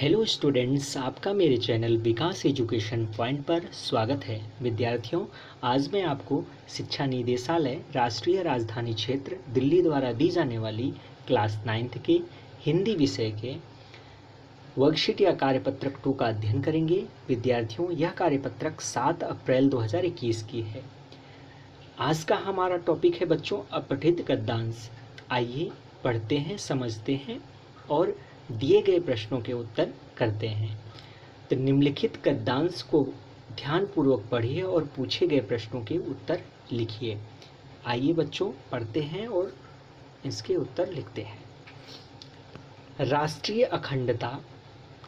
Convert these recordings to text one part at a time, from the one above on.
Hello students, आपका मेरे channel विकास education point पर स्वागत है। विद्यार्थियों, आज मैं आपको शिक्षा निदेशालय राष्ट्रीय राजधानी क्षेत्र दिल्ली द्वारा दी जाने वाली क्लास 9th के हिंदी विषय के वर्कशीट या कार्यपत्रक 2 का अध्ययन करेंगे। विद्यार्थियों, यह कार्यपत्रक 7 अप्रैल 2021 की है। आज का हमारा टॉपिक है बच्चों अपठित गद्यांश। आइए पढ़ते हैं, समझते हैं और दिए गए प्रश्नों के उत्तर करते हैं। तो निम्नलिखित गद्यांश को ध्यानपूर्वक पढ़िए और पूछे गए प्रश्नों के उत्तर लिखिए। आइए बच्चों पढ़ते हैं और इसके उत्तर लिखते हैं। राष्ट्रीय अखंडता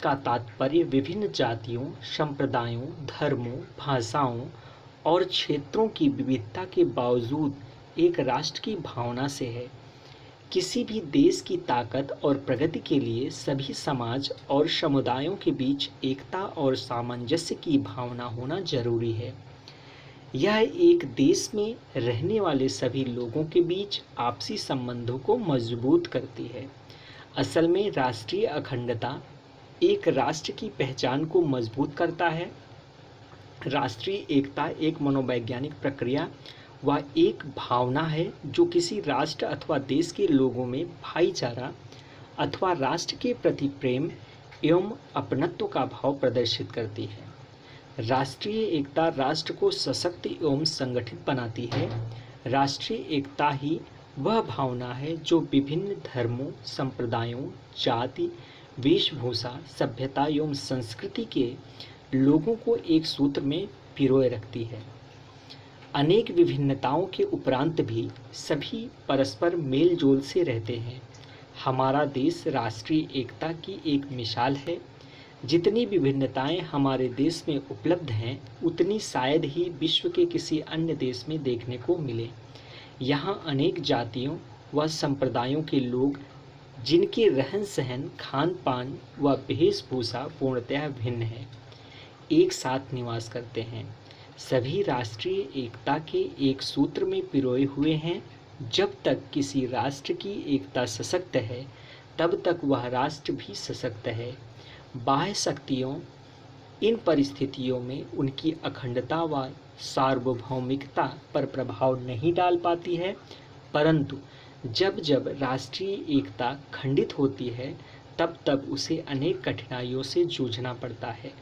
का तात्पर्य विभिन्न जातियों, संप्रदायों, धर्मों, भाषाओं और क्षेत्रों की विविधता के बावजूद एक राष्ट्र की भावना से है। किसी भी देश की ताकत और प्रगति के लिए सभी समाज और समुदायों के बीच एकता और सामंजस्य की भावना होना जरूरी है। यह एक देश में रहने वाले सभी लोगों के बीच आपसी संबंधों को मजबूत करती है। असल में राष्ट्रीय अखंडता एक राष्ट्र की पहचान को मजबूत करता है। राष्ट्रीय एकता एक मनोवैज्ञानिक प्रक्रिया व एक भावना है जो किसी राष्ट्र अथवा देश के लोगों में भाईचारा अथवा राष्ट्र के प्रति प्रेम एवं अपनत्व का भाव प्रदर्शित करती है। राष्ट्रीय एकता राष्ट्र को सशक्त एवं संगठित बनाती है। राष्ट्रीय एकता ही वह भावना है जो विभिन्न धर्मों, संप्रदायों, जाति, वेशभूषा, सभ्यता एवं संस्कृति के लोगों को एक सूत्र में पिरोए रखती है। अनेक विभिन्नताओं के उपरांत भी सभी परस्पर मेल जोल से रहते हैं। हमारा देश राष्ट्रीय एकता की एक मिसाल है। जितनी विभिन्नताएं हमारे देश में उपलब्ध हैं, उतनी शायद ही विश्व के किसी अन्य देश में देखने को मिले। यहाँ अनेक जातियों व संप्रदायों के लोग, जिनके रहन सहन, खान पान व वेशभूषा पूर्णतः भिन्न है, एक साथ निवास करते हैं। सभी राष्ट्रीय एकता के एक सूत्र में पिरोए हुए हैं। जब तक किसी राष्ट्र की एकता सशक्त है, तब तक वह राष्ट्र भी सशक्त है। बाह्य शक्तियों इन परिस्थितियों में उनकी अखंडता व सार्वभौमिकता पर प्रभाव नहीं डाल पाती है, परंतु जब जब राष्ट्रीय एकता खंडित होती है, तब तब उसे अनेक कठिनाइयों से जूझना पड़ता है।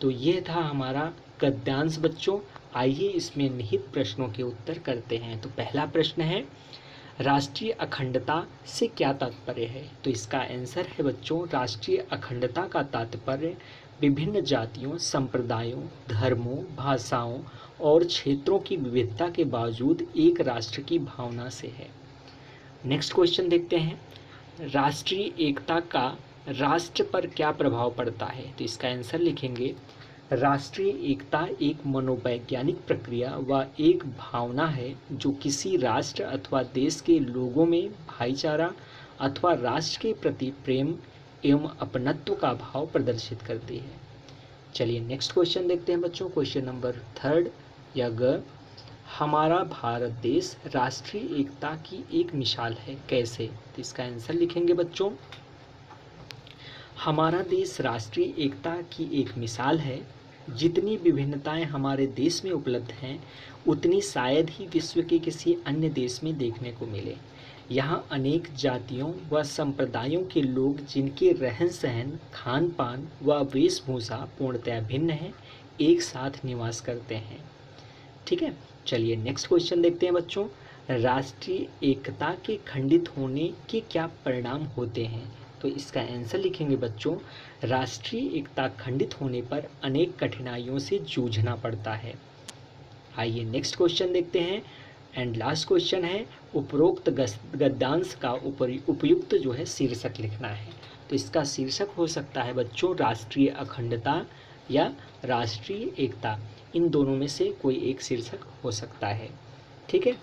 तो ये था हमारा गद्यांश बच्चों। आइए इसमें निहित प्रश्नों के उत्तर करते हैं। तो पहला प्रश्न है, राष्ट्रीय अखंडता से क्या तात्पर्य है? तो इसका आंसर है बच्चों, राष्ट्रीय अखंडता का तात्पर्य विभिन्न जातियों, संप्रदायों, धर्मों, भाषाओं और क्षेत्रों की विविधता के बावजूद एक राष्ट्र की भावना से है। नेक्स्ट क्वेश्चन देखते हैं, राष्ट्रीय एकता का राष्ट्र पर क्या प्रभाव पड़ता है? तो इसका आंसर लिखेंगे, राष्ट्रीय एकता एक मनोवैज्ञानिक प्रक्रिया व एक भावना है जो किसी राष्ट्र अथवा देश के लोगों में भाईचारा अथवा राष्ट्र के प्रति प्रेम एवं अपनत्व का भाव प्रदर्शित करती है। चलिए नेक्स्ट क्वेश्चन देखते हैं बच्चों। क्वेश्चन नंबर 3 या ग, हमारा भारत देश राष्ट्रीय एकता की एक मिसाल है, कैसे? तो इसका आंसर लिखेंगे बच्चों, हमारा देश राष्ट्रीय एकता की एक मिसाल है। जितनी विभिन्नताएं हमारे देश में उपलब्ध हैं, उतनी शायद ही विश्व के किसी अन्य देश में देखने को मिले। यहाँ अनेक जातियों व संप्रदायों के लोग, जिनके रहन सहन, खान पान व वेशभूषा पूर्णतः भिन्न है, एक साथ निवास करते हैं। ठीक है, चलिए नेक्स्ट क्वेश्चन देखते हैं बच्चों, राष्ट्रीय एकता के खंडित होने के क्या परिणाम होते हैं? तो इसका आंसर लिखेंगे बच्चों, राष्ट्रीय एकता खंडित होने पर अनेक कठिनाइयों से जूझना पड़ता है। आइए नेक्स्ट क्वेश्चन देखते हैं एंड लास्ट क्वेश्चन है, उपरोक्त गद्यांश का उपयुक्त जो है शीर्षक लिखना है। तो इसका शीर्षक हो सकता है बच्चों, राष्ट्रीय अखंडता या राष्ट्रीय एकता, इन दोनों में से कोई एक शीर्षक हो सकता है। ठीक है,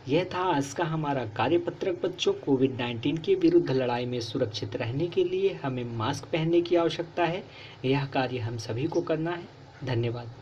यह था आज का हमारा कार्यपत्रक बच्चों। कोविड-19 के विरुद्ध लड़ाई में सुरक्षित रहने के लिए हमें मास्क पहनने की आवश्यकता है। यह कार्य हम सभी को करना है। धन्यवाद।